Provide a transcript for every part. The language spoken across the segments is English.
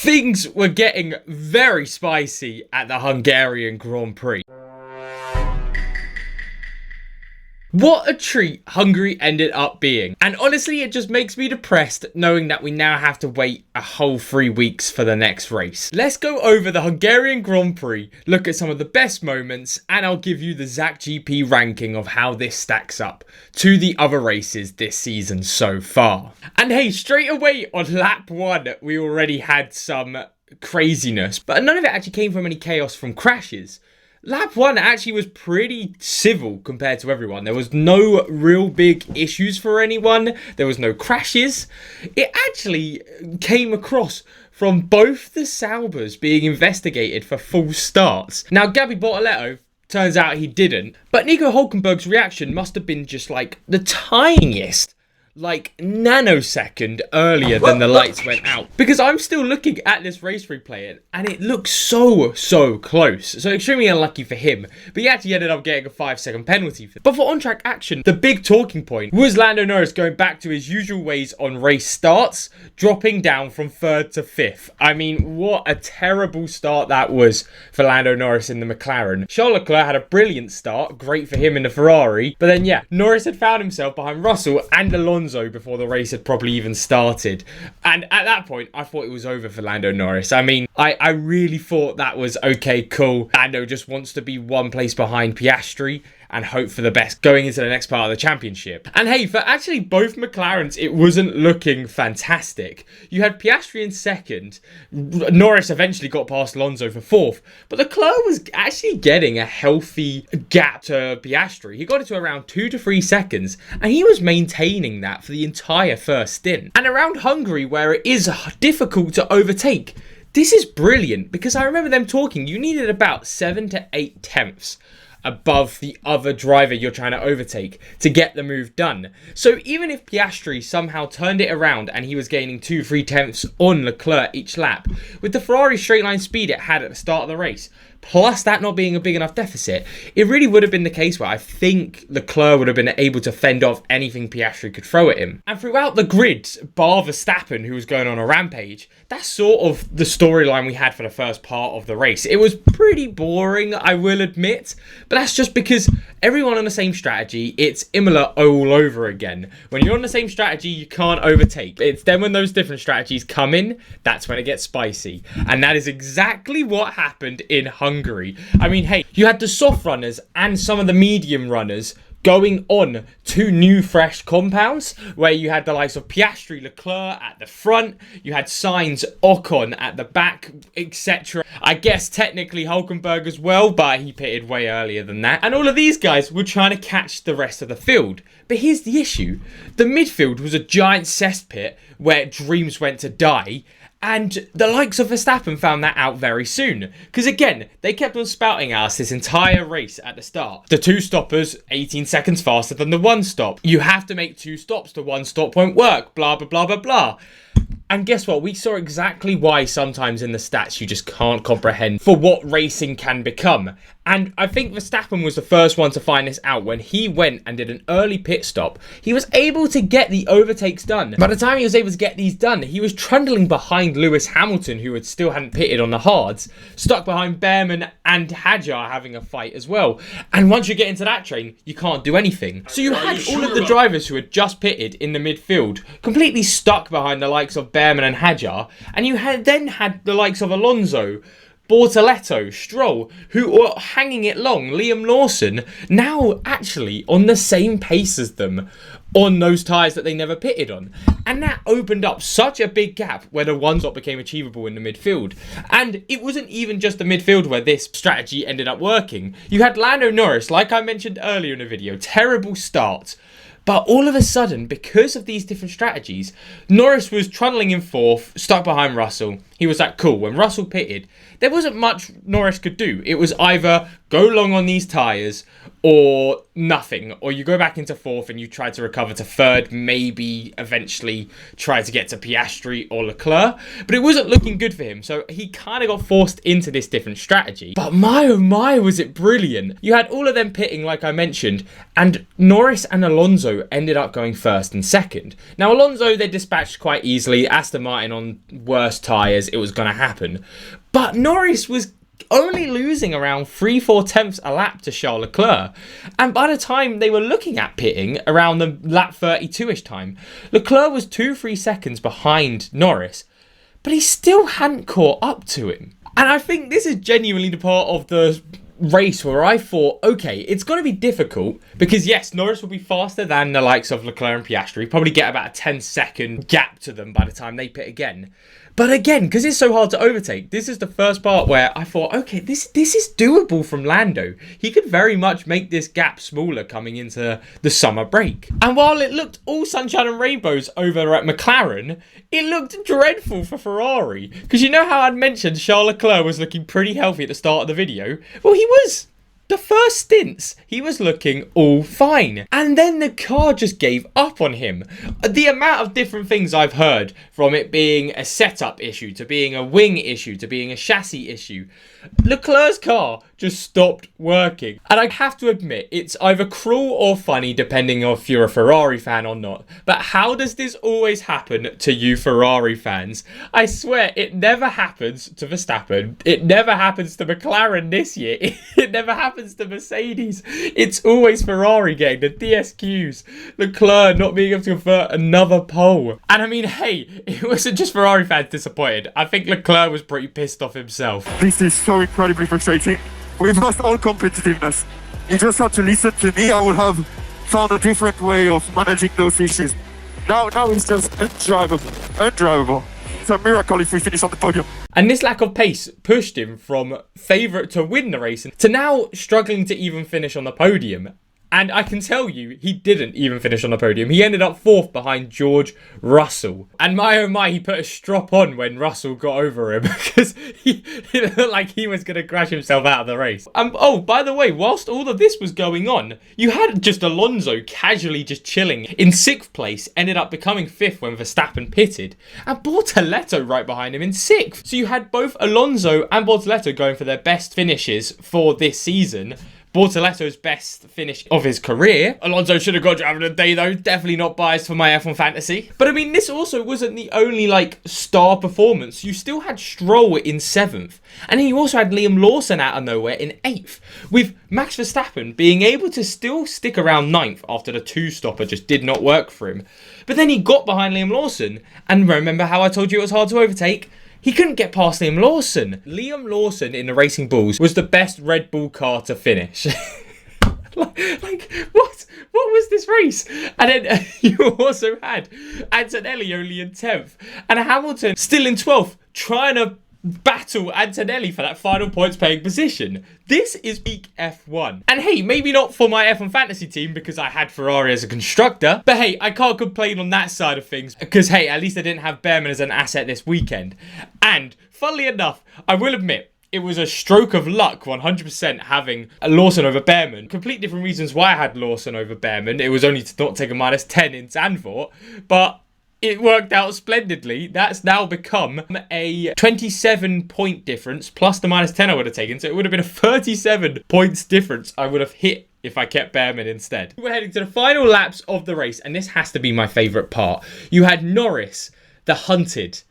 Things were getting very spicy at the Hungarian Grand Prix. What a treat Hungary ended up being. And honestly, it just makes me depressed knowing that we now have to wait a whole 3 weeks for the next race. Let's go over the Hungarian Grand Prix, look at some of the best moments, and I'll give you the ZachGP ranking of how this stacks up to the other races this season so far. And hey, straight away on lap 1, we already had some craziness, but none of it actually came from any chaos from crashes. Lap 1 actually was pretty civil compared to everyone. There was no real big issues for anyone. There was no crashes. It actually came across from both the Saubers being investigated for false starts. Now, Gabby Bortoletto, turns out he didn't. But Nico Hülkenberg's reaction must have been just like the tiniest, like nanosecond earlier than the lights went out, because I'm still looking at this race replay and it looks so close. So extremely unlucky for him, but he actually ended up getting a 5-second penalty for it. But for on-track action, the big talking point was Lando Norris going back to his usual ways on race starts, dropping down from 3rd to 5th. I mean, what a terrible start that was for Lando Norris in the McLaren. Charles Leclerc had a brilliant start, great for him in the Ferrari, but then yeah, Norris had found himself behind Russell and Alonso before the race had probably even started. And at that point, I thought it was over for Lando Norris. I mean, I really thought that was okay, cool. Lando just wants to be one place behind Piastri and hope for the best going into the next part of the championship. And hey, for actually both McLarens, it wasn't looking fantastic. You had Piastri in 2nd. Norris eventually got past Alonso for 4th. But Leclerc was actually getting a healthy gap to Piastri. He got it to around 2 to 3 seconds. And he was maintaining that for the entire first stint. And around Hungary, where it is difficult to overtake, this is brilliant. Because I remember them talking, you needed about 7 to 8 tenths above the other driver you're trying to overtake to get the move done. So even if Piastri somehow turned it around and he was gaining 2-3 tenths on Leclerc each lap, with the Ferrari straight line speed it had at the start of the race, plus that not being a big enough deficit, it really would have been the case where I think Leclerc would have been able to fend off anything Piastri could throw at him. And throughout the grid, bar Verstappen, who was going on a rampage, that's sort of the storyline we had for the first part of the race. It was pretty boring, I will admit, but that's just because everyone on the same strategy, it's Imola all over again. When you're on the same strategy, you can't overtake. It's then when those different strategies come in, that's when it gets spicy. And that is exactly what happened in Hungary. I mean, hey, you had the soft runners and some of the medium runners going on to new fresh compounds where you had the likes of Piastri, Leclerc at the front, you had Sainz, Ocon at the back, etc. I guess technically Hülkenberg as well, but he pitted way earlier than that. And all of these guys were trying to catch the rest of the field. But here's the issue. The midfield was a giant cesspit where dreams went to die. And the likes of Verstappen found that out very soon. Because again, they kept on spouting at us this entire race at the start. The 2 stoppers, 18 seconds faster than the 1 stop. You have to make 2 stops, the 1 stop won't work, blah, blah, blah, blah, blah. And guess what? We saw exactly why sometimes in the stats you just can't comprehend for what racing can become. And I think Verstappen was the first one to find this out when he went and did an early pit stop. He was able to get the overtakes done. By the time he was able to get these done, he was trundling behind Lewis Hamilton, who still hadn't pitted on the hards, stuck behind Behrman and Hadjar having a fight as well. And once you get into that train, you can't do anything. So you had all of the drivers who had just pitted in the midfield completely stuck behind the likes of Behrman and Hadjar, and you then had the likes of Alonso, Bortoletto, Stroll, who were hanging it long, Liam Lawson, now actually on the same pace as them on those tyres that they never pitted on. And that opened up such a big gap where the 1 stop became achievable in the midfield. And it wasn't even just the midfield where this strategy ended up working. You had Lando Norris, like I mentioned earlier in the video, terrible start. But all of a sudden, because of these different strategies, Norris was trundling in 4th, stuck behind Russell. He was like, cool. When Russell pitted, there wasn't much Norris could do. It was either go long on these tyres or nothing. Or you go back into 4th and you try to recover to 3rd, maybe eventually try to get to Piastri or Leclerc. But it wasn't looking good for him. So he kind of got forced into this different strategy. But my oh my, was it brilliant. You had all of them pitting, like I mentioned, and Norris and Alonso Alonso ended up going first and second. Now, Alonso, they dispatched quite easily. Aston Martin on worse tyres, it was going to happen. But Norris was only losing around 3/4 tenths a lap to Charles Leclerc. And by the time they were looking at pitting, around the lap 32-ish time, Leclerc was 2-3 seconds behind Norris. But he still hadn't caught up to him. And I think this is genuinely the part of the race where I thought, okay, it's going to be difficult because yes, Norris will be faster than the likes of Leclerc and Piastri, probably get about a 10-second gap to them by the time they pit again. But again, because it's so hard to overtake, this is the first part where I thought, okay, this is doable from Lando. He could very much make this gap smaller coming into the summer break. And while it looked all sunshine and rainbows over at McLaren, it looked dreadful for Ferrari. Because you know how I'd mentioned Charles Leclerc was looking pretty healthy at the start of the video? Well, he was. The first stints, he was looking all fine. And then the car just gave up on him. The amount of different things I've heard, from it being a setup issue, to being a wing issue, to being a chassis issue, Leclerc's car just stopped working. And I have to admit, it's either cruel or funny depending on if you're a Ferrari fan or not. But how does this always happen to you Ferrari fans? I swear, it never happens to Verstappen. It never happens to McLaren this year. It never happens to Mercedes. It's always Ferrari getting the DSQs. Leclerc not being able to convert another pole. And I mean, hey, it wasn't just Ferrari fans disappointed. I think Leclerc was pretty pissed off himself. This is so incredibly frustrating. We've lost all competitiveness. You just have to listen to me. I would have found a different way of managing those issues. Now it's just undrivable. It's a miracle if we finish on the podium. And this lack of pace pushed him from favourite to win the race to now struggling to even finish on the podium. And I can tell you, he didn't even finish on the podium. He ended up 4th behind George Russell. And my oh my, he put a strop on when Russell got over him because he looked like he was going to crash himself out of the race. Oh, by the way, whilst all of this was going on, you had just Alonso casually just chilling in 6th place, ended up becoming 5th when Verstappen pitted, and Bortoleto right behind him in 6th. So you had both Alonso and Bortoleto going for their best finishes for this season. Bortoleto's best finish of his career. Alonso should have got driver of the day though. Definitely not biased for my F1 fantasy. But I mean, this also wasn't the only star performance. You still had Stroll in 7th. And then you also had Liam Lawson out of nowhere in 8th. With Max Verstappen being able to still stick around 9th after the 2-stopper just did not work for him. But then he got behind Liam Lawson. And remember how I told you it was hard to overtake? He couldn't get past Liam Lawson. Liam Lawson in the Racing Bulls was the best Red Bull car to finish. What was this race? And then you also had Antonelli only in 10th. And Hamilton still in 12th, trying to battle Antonelli for that final points paying position. This is peak F1. And hey, maybe not for my F1 fantasy team because I had Ferrari as a constructor, but hey, I can't complain on that side of things because hey, at least I didn't have Behrman as an asset this weekend. And funnily enough, I will admit, it was a stroke of luck 100% having Lawson over Behrman. Complete different reasons why I had Lawson over Behrman. It was only to not take a -10 in Zandvoort, but it worked out splendidly. That's now become a 27-point difference plus the -10 I would have taken. So it would have been a 37 points difference I would have hit if I kept Behrman instead. We're heading to the final laps of the race, and this has to be my favourite part. You had Norris, the hunted,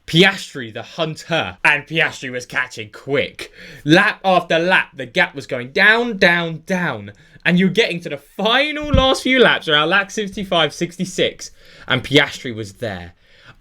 Piastri, the hunter, and Piastri was catching quick. Lap after lap, the gap was going down, down, down. And you're getting to the final last few laps around lap 65, 66. And Piastri was there.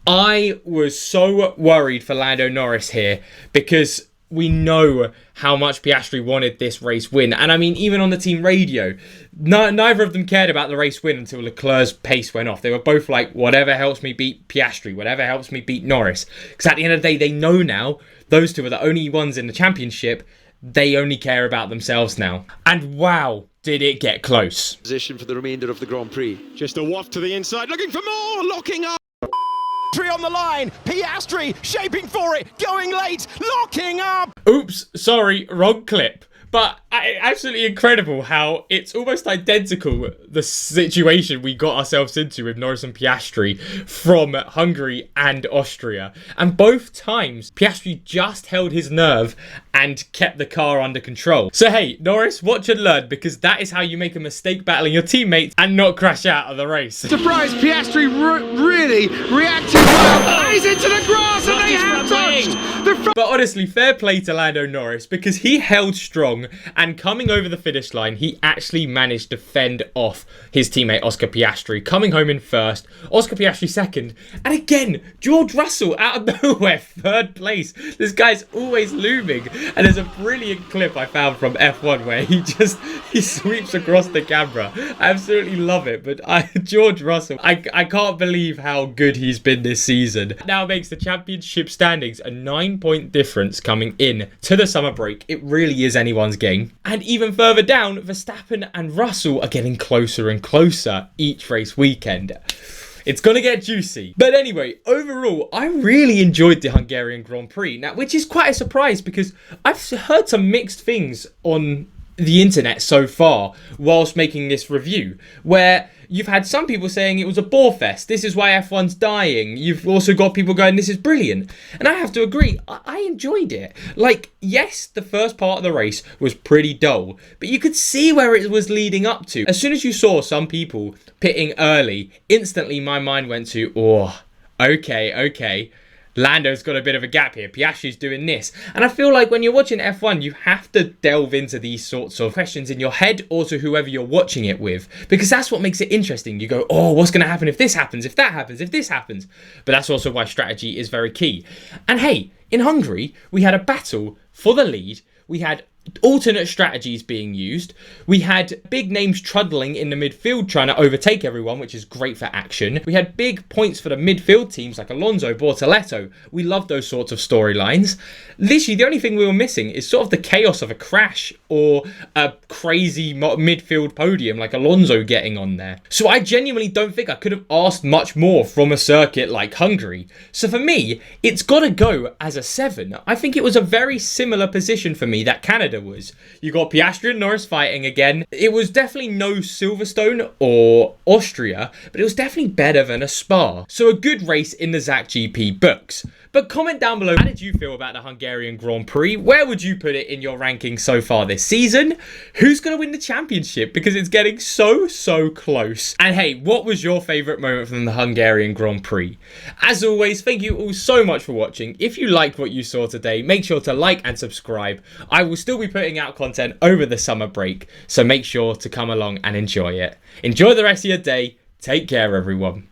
I was so worried for Lando Norris here because we know how much Piastri wanted this race win. And I mean, even on the team radio, neither of them cared about the race win until Leclerc's pace went off. They were both like, whatever helps me beat Piastri, whatever helps me beat Norris. Because at the end of the day, they know now those two are the only ones in the championship. They only care about themselves now. And wow, did it get close. Position for the remainder of the Grand Prix. Just a waft to the inside, looking for more, locking up. On the line, Piastri shaping for it, going late, locking up. Oops, sorry, wrong clip. But absolutely incredible how it's almost identical, the situation we got ourselves into with Norris and Piastri from Hungary and Austria. And both times, Piastri just held his nerve and kept the car under control. So hey, Norris, watch and learn, because that is how you make a mistake battling your teammates and not crash out of the race. Surprised Piastri really reacted well. He's into the grass and they have touched the front. But honestly, fair play to Lando Norris, because he held strong, and coming over the finish line, he actually managed to fend off his teammate Oscar Piastri, coming home in first, Oscar Piastri second, and again, George Russell out of nowhere, third place. This guy's always looming, and there's a brilliant clip I found from F1 where he sweeps across the camera. I absolutely love it, but George Russell, I can't believe how good he's been this season. Now makes the championship standings a 9-point difference coming in to the summer break. It really is anyone's game. And even further down, Verstappen and Russell are getting closer and closer each race weekend. It's gonna get juicy. But anyway, overall, I really enjoyed the Hungarian Grand Prix. Now, which is quite a surprise, because I've heard some mixed things on the internet so far whilst making this review, where you've had some people saying it was a bore fest, this is why F1's dying. You've also got people going, this is brilliant. And I have to agree, I enjoyed it. Like, yes, the first part of the race was pretty dull, but you could see where it was leading up to. As soon as you saw some people pitting early, instantly my mind went to, oh, okay, Lando's got a bit of a gap here. Piastri's doing this. And I feel like when you're watching F1, you have to delve into these sorts of questions in your head, or to whoever you're watching it with, because that's what makes it interesting. You go, oh, what's going to happen if this happens, if that happens, if this happens? But that's also why strategy is very key. And hey, in Hungary, we had a battle for the lead. We had alternate strategies being used. We had big names trundling in the midfield trying to overtake everyone, which is great for action. We had big points for the midfield teams like Alonso, Bortoleto. We love those sorts of storylines. Literally, the only thing we were missing is sort of the chaos of a crash or a crazy midfield podium like Alonso getting on there. So I genuinely don't think I could have asked much more from a circuit like Hungary. So for me, it's got to go as a 7. I think it was a very similar position for me that Canada was. You got Piastri and Norris fighting again. It was definitely no Silverstone or Austria, but it was definitely better than a Spa. So a good race in the ZachGP books. But comment down below, how did you feel about the Hungarian Grand Prix? Where would you put it in your rankings so far this season? Who's going to win the championship? Because it's getting so close. And hey, what was your favourite moment from the Hungarian Grand Prix? As always, thank you all so much for watching. If you liked what you saw today, make sure to like and subscribe. I will still be putting out content over the summer break, so make sure to come along and enjoy it. Enjoy the rest of your day. Take care, everyone.